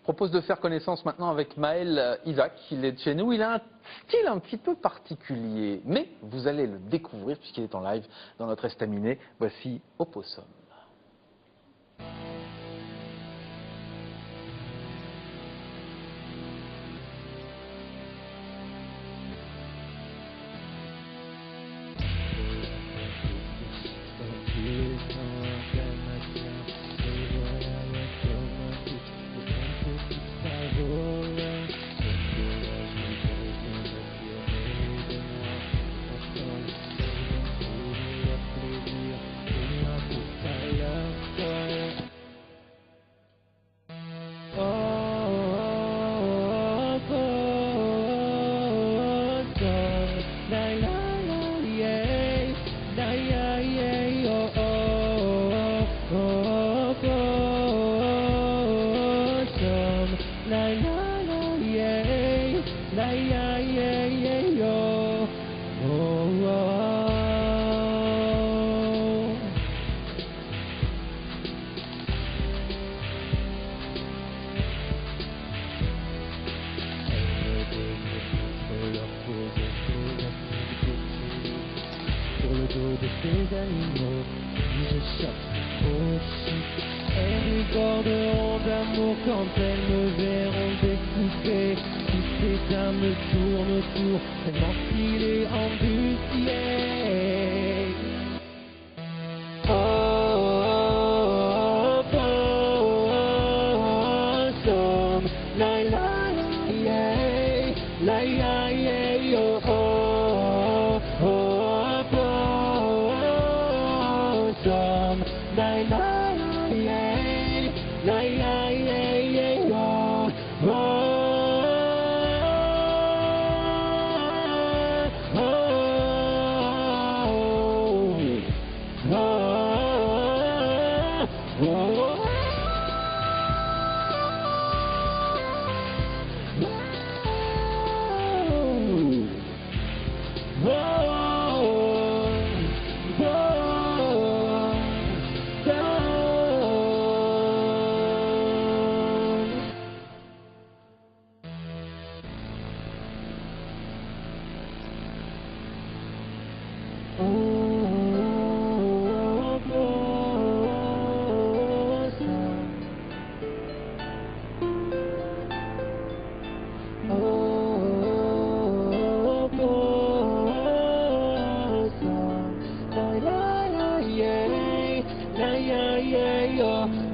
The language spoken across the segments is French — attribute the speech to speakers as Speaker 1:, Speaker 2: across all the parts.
Speaker 1: propose de faire connaissance maintenant avec Maël Isaac. Il est de chez nous. Il a un style un petit peu particulier, mais vous allez le découvrir puisqu'il est en live dans notre estaminet. Voici Opossum.
Speaker 2: De ces animaux, je cherche aussi. Elles déborderont d'amour quand elles me verront découper. Toutes ces dames me tournent autour, tellement stylées en bustier. Oh, Opossum, la la la, yeah, la yeah, yeah, oh, oh, oh. La la la yeah, la yeah yeah yeah oh, oh, oh, oh, oh.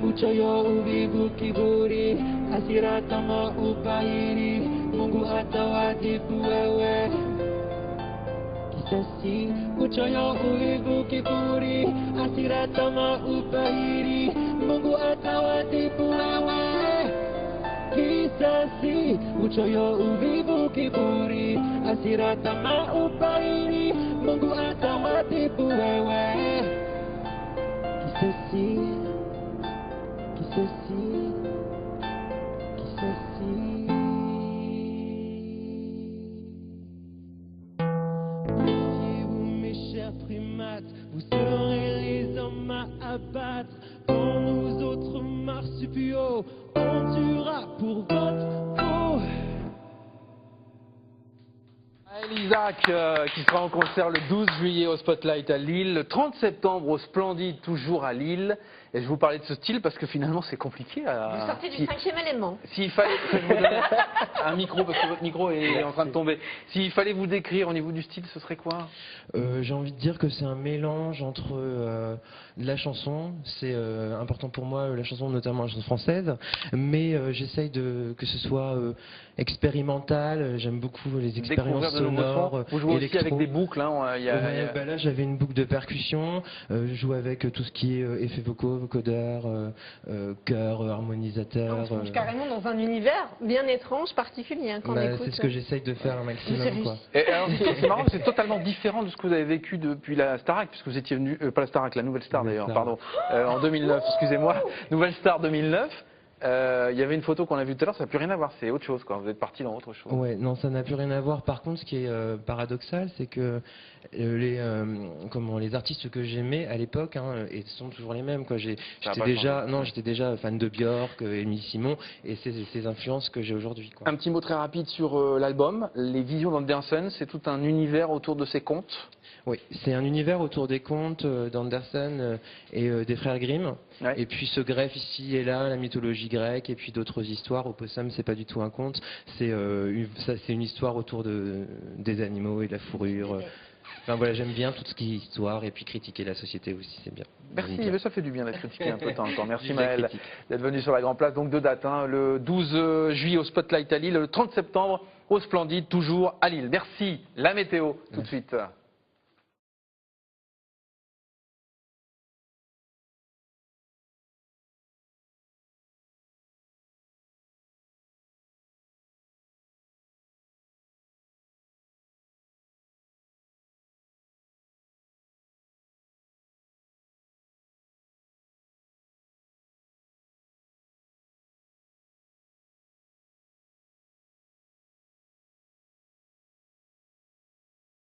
Speaker 2: Uchoyo ubibu kiburi, hasira kama ubairi, Mungu atawatibu wewe kisasi. Uchoyo ubibu kiburi, hasira kama ubairi, Mungu atawatibu wewe kisasi. Uchoyo ubibu kiburi, hasira kama ubairi, Mungu atawatibu wewe kisasi. Méfiez-vous mes chers primates, vous serez les hommes à abattre. Quand nous autres marsupiaux, on tuera pour votre peau.
Speaker 1: Maël Isaac qui sera en concert le 12 juillet au Spotlight à Lille, le 30 septembre au Splendide toujours à Lille. Et je vous parlais de ce style parce que finalement c'est compliqué à...
Speaker 3: Vous sortez du cinquième élément.
Speaker 1: S'il fallait que je vous donne un micro, parce que votre micro est en train de tomber, s'il fallait vous décrire au niveau du style, ce serait quoi?
Speaker 4: J'ai envie de dire que c'est un mélange entre la chanson, c'est important pour moi, la chanson notamment la chanson française, mais j'essaye que ce soit expérimental, j'aime beaucoup les expériences sonores.
Speaker 1: Vous jouez aussi avec des boucles, hein,
Speaker 4: bah là j'avais une boucle de percussion, je joue avec tout ce qui est effets vocaux, vocodeur, chœur, harmonisateur.
Speaker 3: On se plonge carrément dans un univers bien étrange, particulier hein, quand on écoute.
Speaker 4: C'est ce que j'essaye de faire un maximum. Quoi.
Speaker 1: Et alors, c'est marrant, c'est totalement différent de ce que vous avez vécu depuis la Starac, puisque vous étiez venu, pas la Starac, la Nouvelle Star d'ailleurs, pardon, en 2009, excusez-moi, Nouvelle Star 2009. Il y avait une photo qu'on a vue tout à l'heure, ça n'a plus rien à voir, c'est autre chose, quoi. Vous êtes parti dans autre chose.
Speaker 4: Ouais, non, ça n'a plus rien à voir. Par contre, ce qui est paradoxal, c'est que les artistes que j'aimais à l'époque, et sont toujours les mêmes, quoi. J'étais déjà fan de Björk, Émile Simon, et c'est ces influences que j'ai aujourd'hui, quoi.
Speaker 1: Un petit mot très rapide sur l'album. Les visions d'Anderson, c'est tout un univers autour de ses contes.
Speaker 4: Oui, c'est un univers autour des contes d'Anderson et des frères Grimm.
Speaker 1: Ouais.
Speaker 4: Et puis se greffe ici et là la mythologie grecque et puis d'autres histoires. Opossum, c'est pas du tout un conte, c'est une histoire autour des animaux et de la fourrure. Enfin voilà, j'aime bien tout ce qui est histoire et puis critiquer la société aussi, c'est bien.
Speaker 1: Merci, mais ça fait du bien d'être critiqué un peu de temps en temps. Merci
Speaker 4: Vive la
Speaker 1: Maël
Speaker 4: critique.
Speaker 1: d'être venu sur la Grand Place. Donc 2 dates, le 12 juillet au Spotlight à Lille, le 30 septembre au Splendide, toujours à Lille. Merci. La météo, tout de suite.